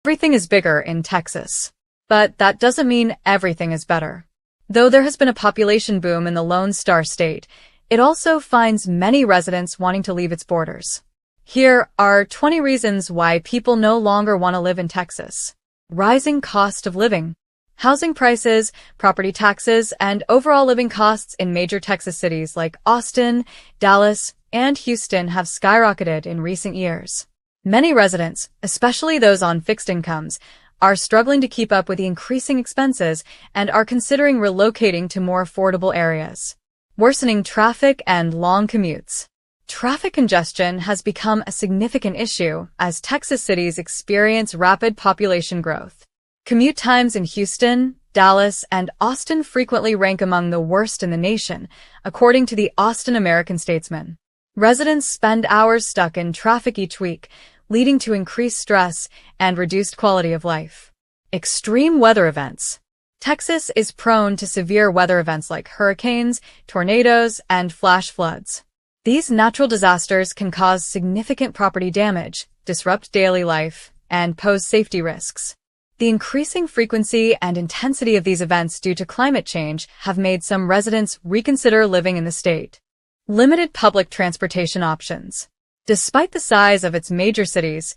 Everything is bigger in Texas. But that doesn't mean everything is better. Though there has been a population boom in the Lone Star State, it also finds many residents wanting to leave its borders. Here are 20 reasons why people no longer want to live in Texas. Rising cost of living. Housing prices, property taxes, and overall living costs in major Texas cities like Austin, Dallas, and Houston have skyrocketed in recent years. Many residents, especially those on fixed incomes, are struggling to keep up with the increasing expenses and are considering relocating to more affordable areas. Worsening traffic and long commutes. Traffic congestion has become a significant issue as Texas cities experience rapid population growth. Commute times in Houston, Dallas, and Austin frequently rank among the worst in the nation, according to the Austin American-Statesman. Residents spend hours stuck in traffic each week, leading to increased stress and reduced quality of life. Extreme weather events. Texas is prone to severe weather events like hurricanes, tornadoes, and flash floods. These natural disasters can cause significant property damage, disrupt daily life, and pose safety risks. The increasing frequency and intensity of these events due to climate change have made some residents reconsider living in the state. Limited public transportation options. Despite the size of its major cities,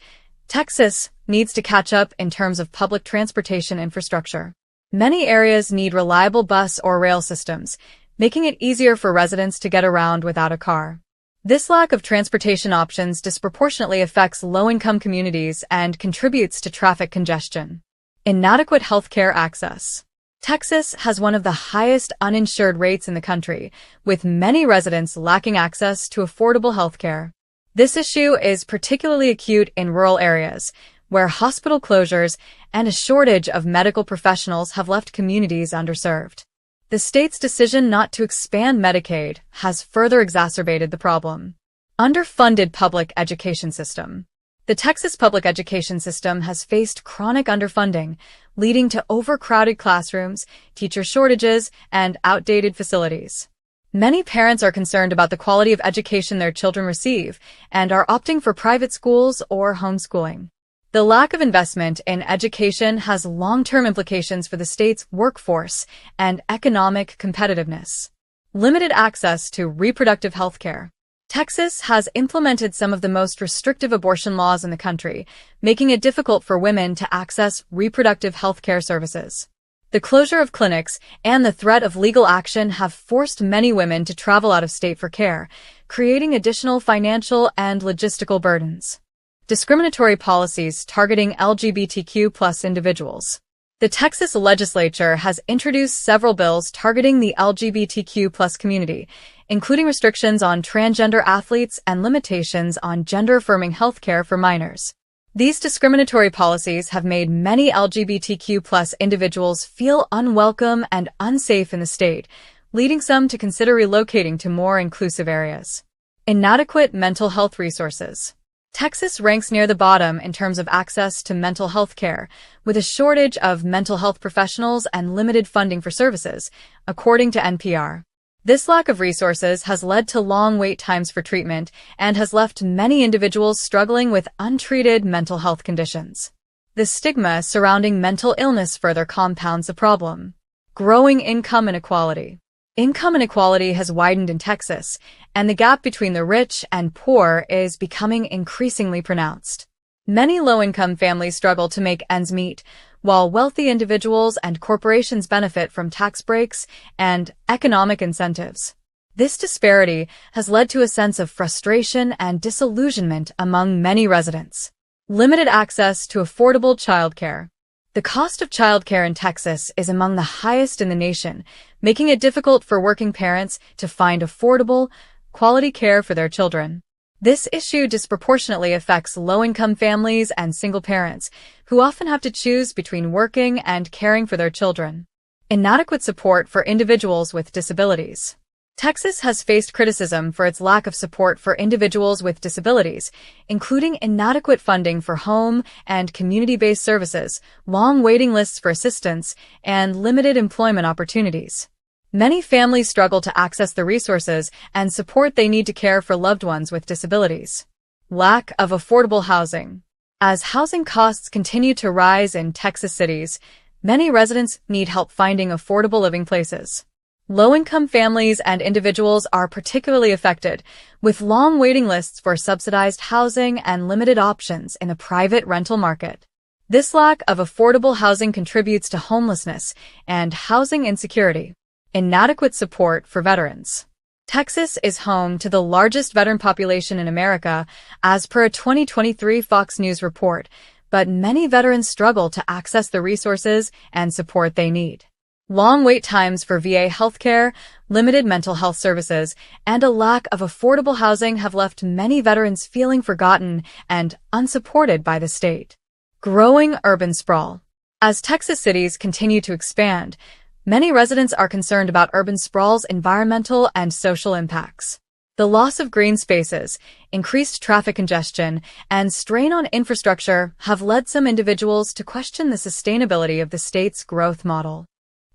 Texas needs to catch up in terms of public transportation infrastructure. Many areas need reliable bus or rail systems, making it easier for residents to get around without a car. This lack of transportation options disproportionately affects low-income communities and contributes to traffic congestion. Inadequate healthcare access. Texas has one of the highest uninsured rates in the country, with many residents lacking access to affordable healthcare. This issue is particularly acute in rural areas, where hospital closures and a shortage of medical professionals have left communities underserved. The state's decision not to expand Medicaid has further exacerbated the problem. Underfunded public education system. The Texas public education system has faced chronic underfunding, leading to overcrowded classrooms, teacher shortages, and outdated facilities. Many parents are concerned about the quality of education their children receive and are opting for private schools or homeschooling. The lack of investment in education has long-term implications for the state's workforce and economic competitiveness. Limited access to reproductive health care. Texas has implemented some of the most restrictive abortion laws in the country, making it difficult for women to access reproductive health care services. The closure of clinics and the threat of legal action have forced many women to travel out of state for care, creating additional financial and logistical burdens. Discriminatory policies targeting LGBTQ+ individuals. The Texas legislature has introduced several bills targeting the LGBTQ+ community, including restrictions on transgender athletes and limitations on gender-affirming healthcare for minors. These discriminatory policies have made many LGBTQ+ individuals feel unwelcome and unsafe in the state, leading some to consider relocating to more inclusive areas. Inadequate mental health resources. Texas ranks near the bottom in terms of access to mental health care, with a shortage of mental health professionals and limited funding for services, according to NPR. This lack of resources has led to long wait times for treatment and has left many individuals struggling with untreated mental health conditions. The stigma surrounding mental illness further compounds the problem. Growing income inequality. Income inequality has widened in Texas, and the gap between the rich and poor is becoming increasingly pronounced. Many low-income families struggle to make ends meet, while wealthy individuals and corporations benefit from tax breaks and economic incentives. This disparity has led to a sense of frustration and disillusionment among many residents. Limited access to affordable childcare. The cost of childcare in Texas is among the highest in the nation, making it difficult for working parents to find affordable, quality care for their children. This issue disproportionately affects low-income families and single parents, who often have to choose between working and caring for their children. Inadequate support for individuals with disabilities. Texas has faced criticism for its lack of support for individuals with disabilities, including inadequate funding for home and community-based services, long waiting lists for assistance, and limited employment opportunities. Many families struggle to access the resources and support they need to care for loved ones with disabilities. Lack of affordable housing. As housing costs continue to rise in Texas cities, many residents need help finding affordable living places. Low-income families and individuals are particularly affected, with long waiting lists for subsidized housing and limited options in the private rental market. This lack of affordable housing contributes to homelessness and housing insecurity. Inadequate support for veterans. Texas is home to the largest veteran population in America, as per a 2023 Fox News report, but many veterans struggle to access the resources and support they need. Long wait times for VA healthcare, limited mental health services, and a lack of affordable housing have left many veterans feeling forgotten and unsupported by the state. Growing urban sprawl. As Texas cities continue to expand, many residents are concerned about urban sprawl's environmental and social impacts. The loss of green spaces, increased traffic congestion, and strain on infrastructure have led some individuals to question the sustainability of the state's growth model.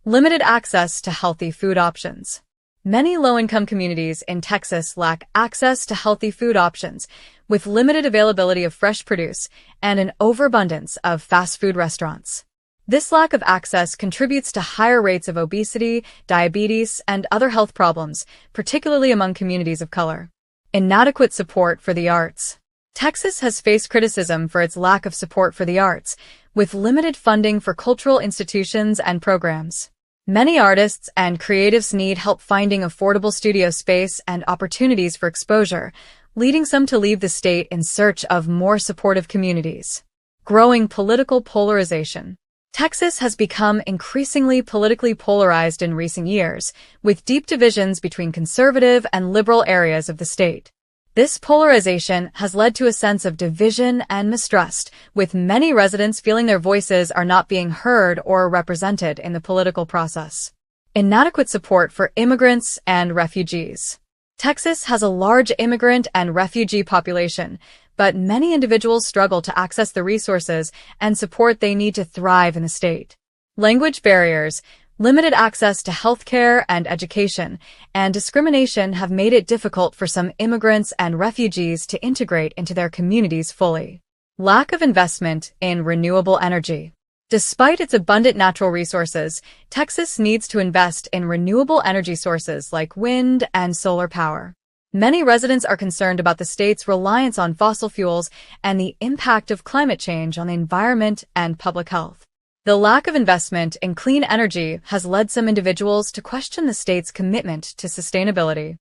Limited access to healthy food options. Many low-income communities in Texas lack access to healthy food options, with limited availability of fresh produce and an overabundance of fast food restaurants. This lack of access contributes to higher rates of obesity, diabetes, and other health problems, particularly among communities of color. Inadequate support for the arts. Texas has faced criticism for its lack of support for the arts, with limited funding for cultural institutions and programs. Many artists and creatives need help finding affordable studio space and opportunities for exposure, leading some to leave the state in search of more supportive communities. Growing political polarization. Texas has become increasingly politically polarized in recent years, with deep divisions between conservative and liberal areas of the state. This polarization has led to a sense of division and mistrust, with many residents feeling their voices are not being heard or represented in the political process. Inadequate support for immigrants and refugees. Texas has a large immigrant and refugee population, but many individuals struggle to access the resources and support they need to thrive in the state. Language barriers, limited access to healthcare and education, and discrimination have made it difficult for some immigrants and refugees to integrate into their communities fully. Lack of investment in renewable energy. Despite its abundant natural resources, Texas needs to invest in renewable energy sources like wind and solar power. Many residents are concerned about the state's reliance on fossil fuels and the impact of climate change on the environment and public health. The lack of investment in clean energy has led some individuals to question the state's commitment to sustainability.